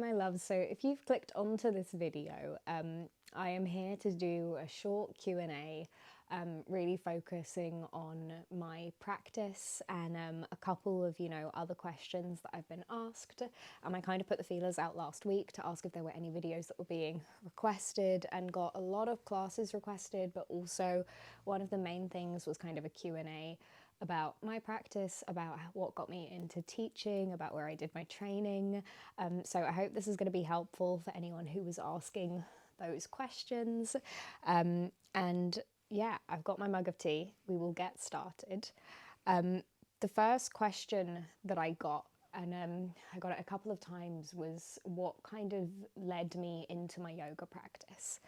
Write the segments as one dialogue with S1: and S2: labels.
S1: my loves. So if you've clicked onto this video, I am here to do a short Q&A, really focusing on my practice and a couple of, other questions that I've been asked. I kind of put the feelers out last week to ask if there were any videos that were being requested, and got a lot of classes requested, but also one of the main things was kind of a Q&A about my practice, about what got me into teaching, about where I did my training. So I hope this is going to be helpful for anyone who was asking those questions. And yeah, I've got my mug of tea. We will get started. The first question that I got, and I got it a couple of times, was what kind of led me into my yoga practice.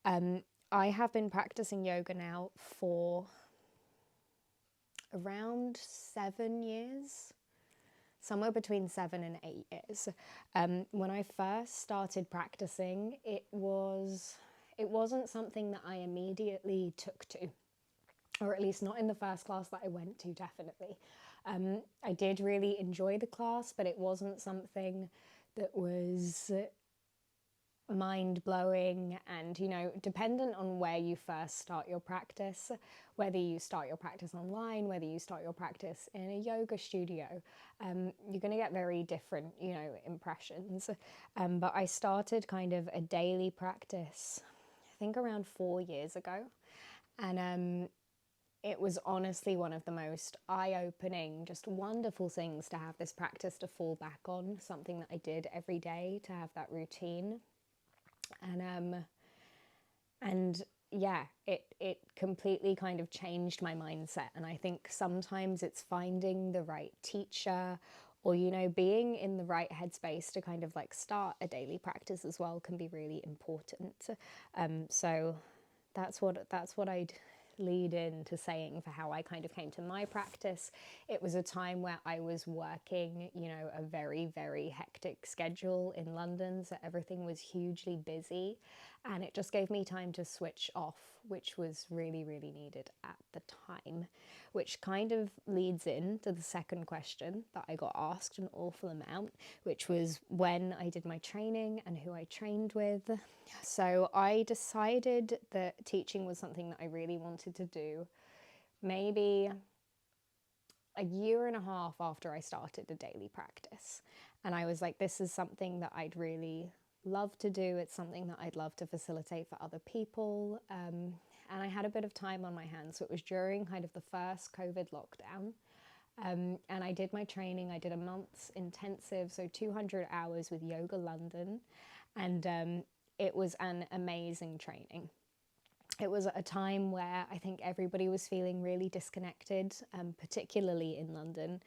S1: I have been practicing yoga now for around 7 years, somewhere between 7 and 8 years. When I first started practicing, it wasn't something that I immediately took to, or at least not in the first class that I went to, definitely. I did really enjoy the class, but it wasn't something that was mind-blowing and, dependent on where you first start your practice, whether you start your practice online, whether you start your practice in a yoga studio, you're going to get very different, impressions. But I started kind of a daily practice, I think around 4 years ago. And it was honestly one of the most eye-opening, just wonderful things to have this practice to fall back on, something that I did every day, to have that routine. And yeah, it completely kind of changed my mindset. And I think sometimes it's finding the right teacher, or, being in the right headspace to kind of like start a daily practice as well can be really important. So that's what I'd lead into saying for how I kind of came to my practice. It was a time where I was working, a very, very hectic schedule in London, so everything was hugely busy, and it just gave me time to switch off, which was really, really needed at the time, which kind of leads into the second question that I got asked an awful amount, which was when I did my training and who I trained with. So I decided that teaching was something that I really wanted to do maybe a year and a half after I started a daily practice. And I was like, this is something that I'd really love to do. It's something that I'd love to facilitate for other people. And I had a bit of time on my hands. So it was during kind of the first COVID lockdown. And I did my training. I did a month's intensive, so 200 hours with Yoga London. And it was an amazing training. It was a time where I think everybody was feeling really disconnected, particularly in London,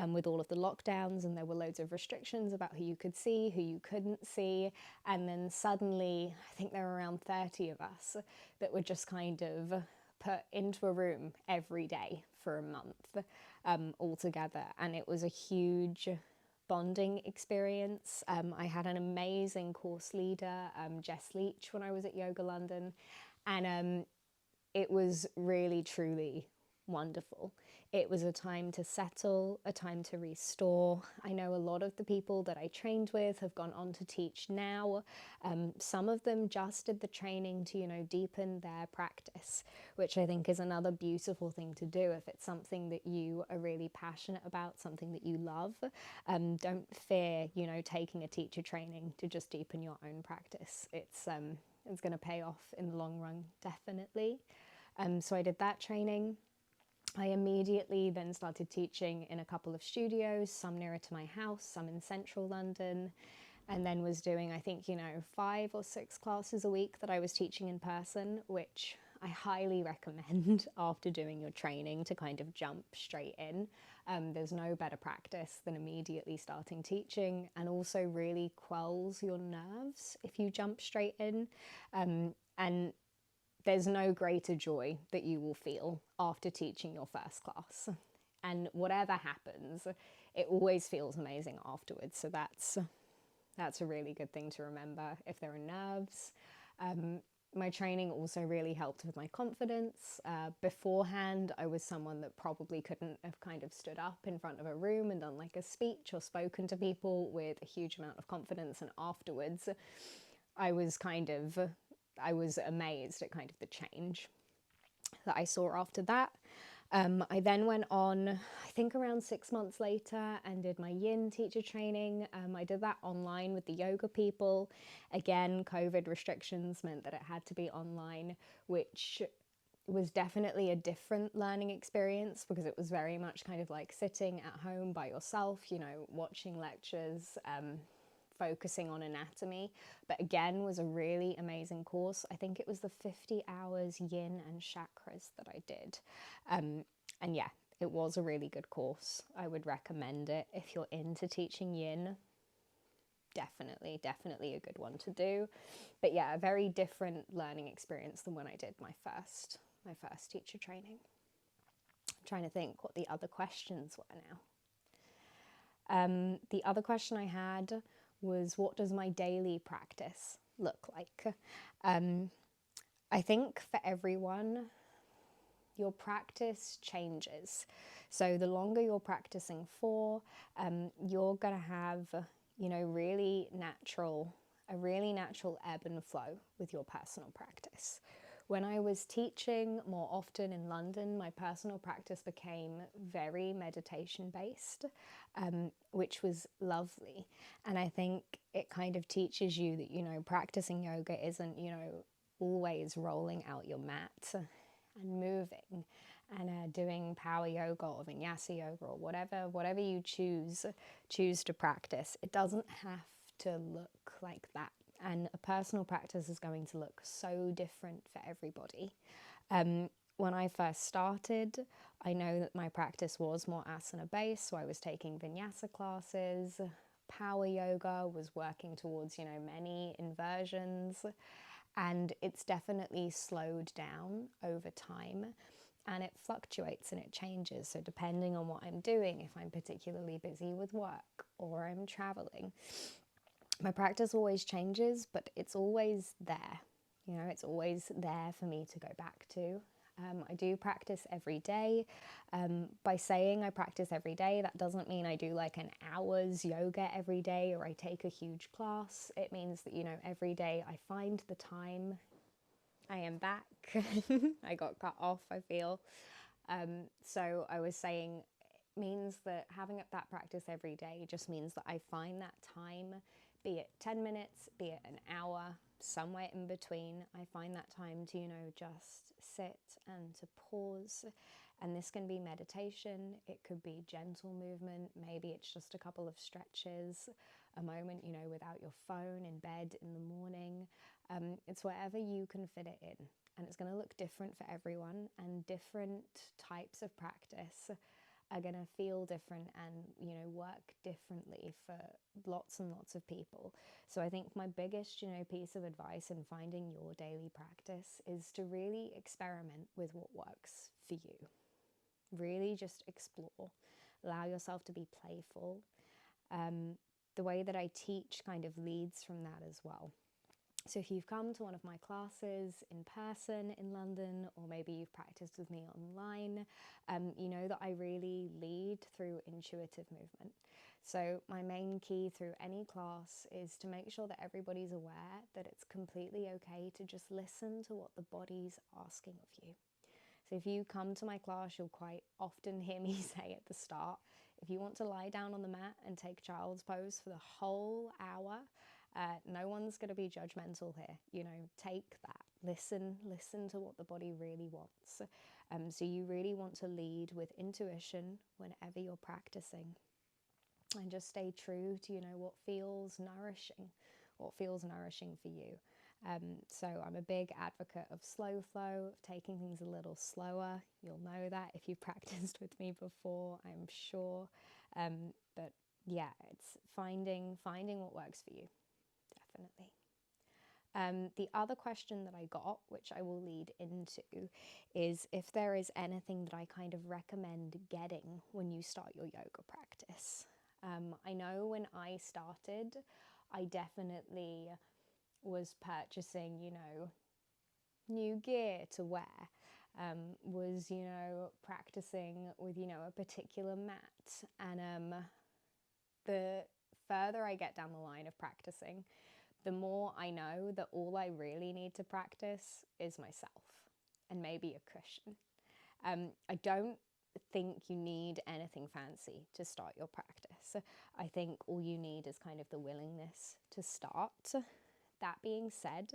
S1: with all of the lockdowns, and there were loads of restrictions about who you could see, who you couldn't see. And then suddenly, I think there were around 30 of us that were just kind of put into a room every day for a month all together. And it was a huge bonding experience. I had an amazing course leader, Jess Leach, when I was at Yoga London. And it was really, truly wonderful. It was a time to settle, a time to restore. I know a lot of the people that I trained with have gone on to teach now. Some of them just did the training to, deepen their practice, which I think is another beautiful thing to do if it's something that you are really passionate about, something that you love. Don't fear, taking a teacher training to just deepen your own practice. It's going to pay off in the long run, definitely. So I did that training. I immediately then started teaching in a couple of studios, some nearer to my house, some in central London, and then was doing, I think, 5 or 6 classes a week that I was teaching in person, which I highly recommend after doing your training to kind of jump straight in. There's no better practice than immediately starting teaching, and also really quells your nerves if you jump straight in. And there's no greater joy that you will feel after teaching your first class. And whatever happens, it always feels amazing afterwards. So that's a really good thing to remember if there are nerves. My training also really helped with my confidence. Beforehand, I was someone that probably couldn't have kind of stood up in front of a room and done like a speech or spoken to people with a huge amount of confidence. And afterwards, I was amazed at kind of the change that I saw after that. I then went on, I think around 6 months later, and did my yin teacher training. I did that online with the yoga people. Again, COVID restrictions meant that it had to be online, which was definitely a different learning experience, because it was very much kind of like sitting at home by yourself, you know, watching lectures, focusing on anatomy, but again was a really amazing course. I think it was the 50 hours yin and chakras that I did. And yeah, it was a really good course. I would recommend it if you're into teaching yin. Definitely a good one to do. But yeah, a very different learning experience than when I did my first teacher training. I'm trying to think what the other questions were now. The other question I had was, what does my daily practice look like? I think for everyone, your practice changes. So the longer you're practicing for, you're going to have, you know, a really natural ebb and flow with your personal practice. When I was teaching more often in London, my personal practice became very meditation based, which was lovely. And I think it kind of teaches you that, you know, practicing yoga isn't, you know, always rolling out your mat and moving and doing power yoga or vinyasa yoga or whatever you choose to practice. It doesn't have to look like that. And a personal practice is going to look so different for everybody. When I first started, I know that my practice was more asana based, so I was taking vinyasa classes. Power yoga was working towards, you know, many inversions, and it's definitely slowed down over time, and it fluctuates and it changes. So depending on what I'm doing, if I'm particularly busy with work or I'm traveling, my practice always changes, but it's always there. You know, it's always there for me to go back to. I do practice every day. By saying I practice every day, that doesn't mean I do like an hour's yoga every day or I take a huge class. It means that, you know, every day I find the time. I am back. I got cut off, I feel. So I was saying, it means that having that practice every day just means that I find that time, be it 10 minutes, be it an hour, somewhere in between. I find that time to, you know, just sit and to pause. And this can be meditation, it could be gentle movement, maybe it's just a couple of stretches, a moment, you know, without your phone in bed in the morning. It's wherever you can fit it in. And it's going to look different for everyone, and different types of practice are going to feel different and, you know, work differently for lots and lots of people. So I think my biggest, you know, piece of advice in finding your daily practice is to really experiment with what works for you. Really just explore, allow yourself to be playful. The way that I teach kind of leads from that as well. So if you've come to one of my classes in person in London, or maybe you've practiced with me online, you know that I really lead through intuitive movement. So my main key through any class is to make sure that everybody's aware that it's completely okay to just listen to what the body's asking of you. So if you come to my class, you'll quite often hear me say at the start, if you want to lie down on the mat and take child's pose for the whole hour, no one's going to be judgmental here. You know, take that. Listen to what the body really wants. So you really want to lead with intuition whenever you're practicing, and just stay true to, you know, what feels nourishing for you. So I'm a big advocate of slow flow, of taking things a little slower. You'll know that if you've practiced with me before, I'm sure. But yeah, it's finding what works for you. Definitely. The other question that I got, which I will lead into, is if there is anything that I kind of recommend getting when you start your yoga practice. I know when I started, I definitely was purchasing, you know, new gear to wear, was, you know, practicing with, you know, a particular mat. And the further I get down the line of practicing, the more I know that all I really need to practice is myself and maybe a cushion. I don't think you need anything fancy to start your practice. I think all you need is kind of the willingness to start. That being said,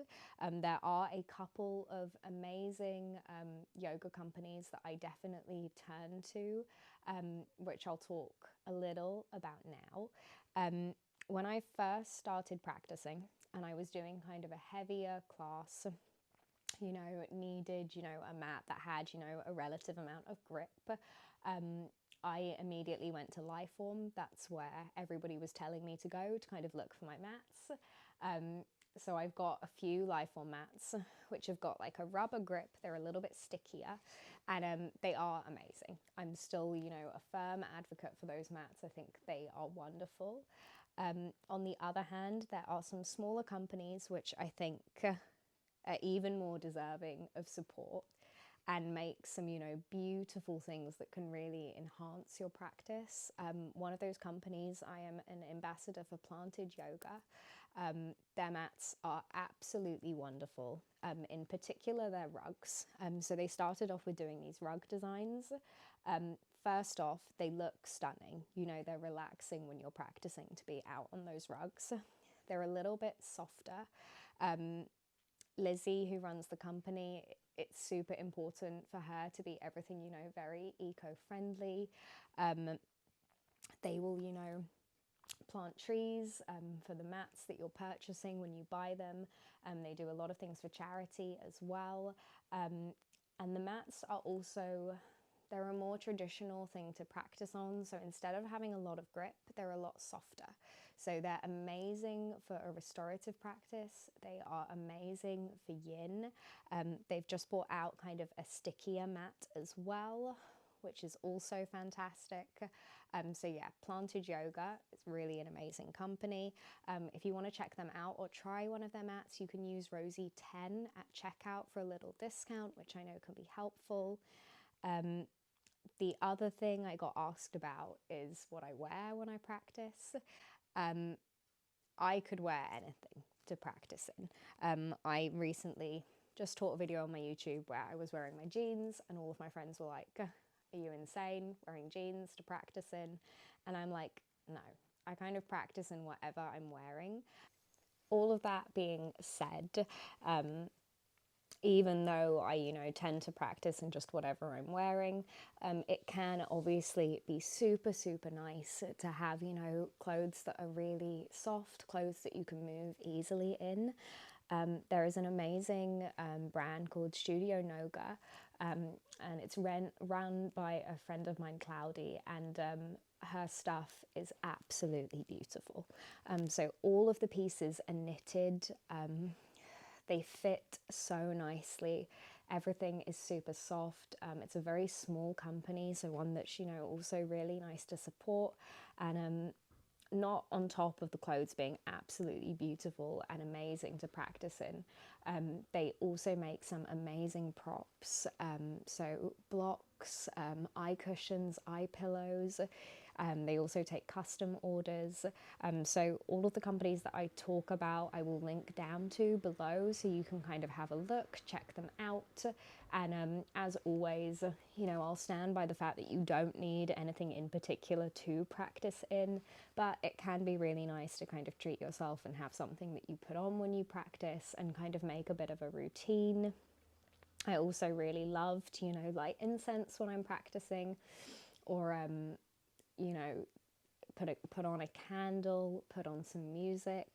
S1: there are a couple of amazing yoga companies that I definitely turn to, which I'll talk a little about now. When I first started practicing and I was doing kind of a heavier class, you know, needed, you know, a mat that had, you know, a relative amount of grip, I immediately went to Lifeform. That's where everybody was telling me to go to kind of look for my mats. So I've got a few Lifeform mats which have got like a rubber grip. They're a little bit stickier, and they are amazing. I'm still, you know, a firm advocate for those mats. I think they are wonderful. On the other hand, there are some smaller companies which I think are even more deserving of support and make some, you know, beautiful things that can really enhance your practice. One of those companies, I am an ambassador for Planted Yoga. Their mats are absolutely wonderful. In particular, their rugs. So they started off with doing these rug designs. First off, they look stunning. You know, they're relaxing when you're practicing to be out on those rugs. They're a little bit softer. Lizzie, who runs the company, it's super important for her to be everything, you know, very eco-friendly. They will, you know, plant trees for the mats that you're purchasing when you buy them. They do a lot of things for charity as well. And the mats are also, they're a more traditional thing to practice on. So instead of having a lot of grip, they're a lot softer. So they're amazing for a restorative practice. They are amazing for yin. They've just brought out kind of a stickier mat as well, which is also fantastic. So yeah, Planted Yoga is really an amazing company. If you want to check them out or try one of their mats, you can use Rosie 10 at checkout for a little discount, which I know can be helpful. The other thing I got asked about is what I wear when I practice. I could wear anything to practice in. I recently just taught a video on my YouTube where I was wearing my jeans and all of my friends were like, are you insane wearing jeans to practice in? And I'm like, no, I kind of practice in whatever I'm wearing. All of that being said, even though I, you know, tend to practice in just whatever I'm wearing, it can obviously be super, super nice to have, you know, clothes that are really soft, clothes that you can move easily in. There is an amazing brand called Studio Noga, and it's run by a friend of mine, Cloudy, and her stuff is absolutely beautiful. So all of the pieces are knitted. They fit so nicely. Everything is super soft. It's a very small company, so one that's, you know, also really nice to support. And not on top of the clothes being absolutely beautiful and amazing to practice in, they also make some amazing props. So blocks, eye cushions, eye pillows. They also take custom orders. So all of the companies that I talk about, I will link down to below so you can kind of have a look, check them out. And as always, you know, I'll stand by the fact that you don't need anything in particular to practice in, but it can be really nice to kind of treat yourself and have something that you put on when you practice and kind of make a bit of a routine. I also really love to, you know, light incense when I'm practicing, or you know, put on a candle, put on some music.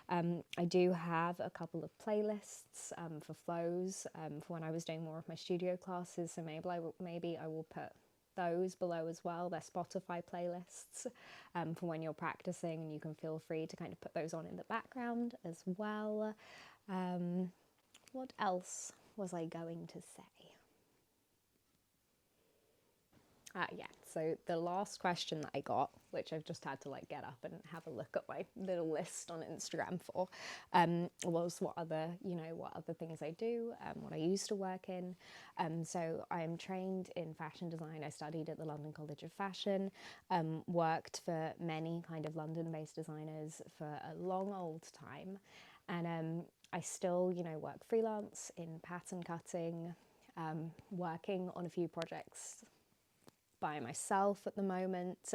S1: I do have a couple of playlists for flows for when I was doing more of my studio classes, so maybe I will put those below as well. They're Spotify playlists for when you're practicing, and you can feel free to kind of put those on in the background as well. What else was I going to say? Yeah, so the last question that I got, which I've just had to like get up and have a look at my little list on Instagram for, was what other things I do, what I used to work in. So I'm trained in fashion design. I studied at the London College of Fashion, worked for many kind of London-based designers for a long old time. And I still, work freelance in pattern cutting, working on a few projects by myself at the moment.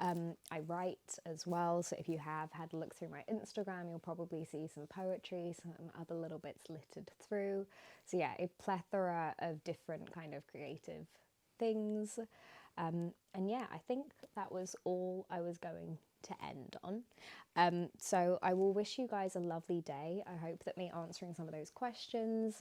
S1: I write as well, so if you have had a look through my Instagram, you'll probably see some poetry, some other little bits littered through. So yeah, a plethora of different kind of creative things. And yeah, I think that was all I was going to end on. So I will wish you guys a lovely day. I hope that me answering some of those questions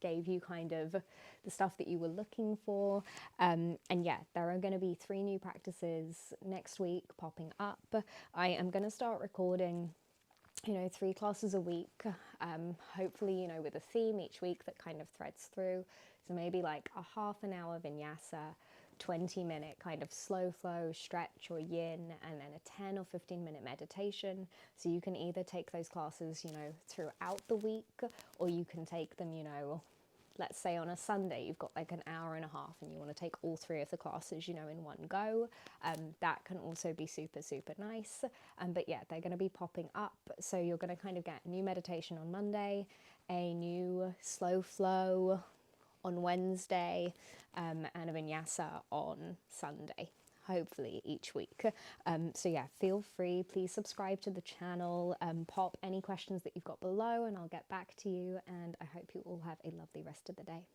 S1: gave you kind of the stuff that you were looking for. And yeah, there are going to be 3 new practices next week popping up. I am going to start recording 3 classes a week, hopefully, with a theme each week that kind of threads through. So maybe like a half an hour vinyasa, 20-minute kind of slow flow stretch or yin, and then a 10 or 15-minute meditation. So you can either take those classes, throughout the week, or you can take them, let's say on a Sunday, you've got like an hour and a half and you want to take all 3 of the classes, in one go. That can also be super, super nice. But yeah, they're going to be popping up. So you're going to kind of get a new meditation on Monday, a new slow flow on Wednesday, and a vinyasa on Sunday, hopefully each week. So yeah, feel free, please subscribe to the channel, pop any questions that you've got below and I'll get back to you, and I hope you all have a lovely rest of the day.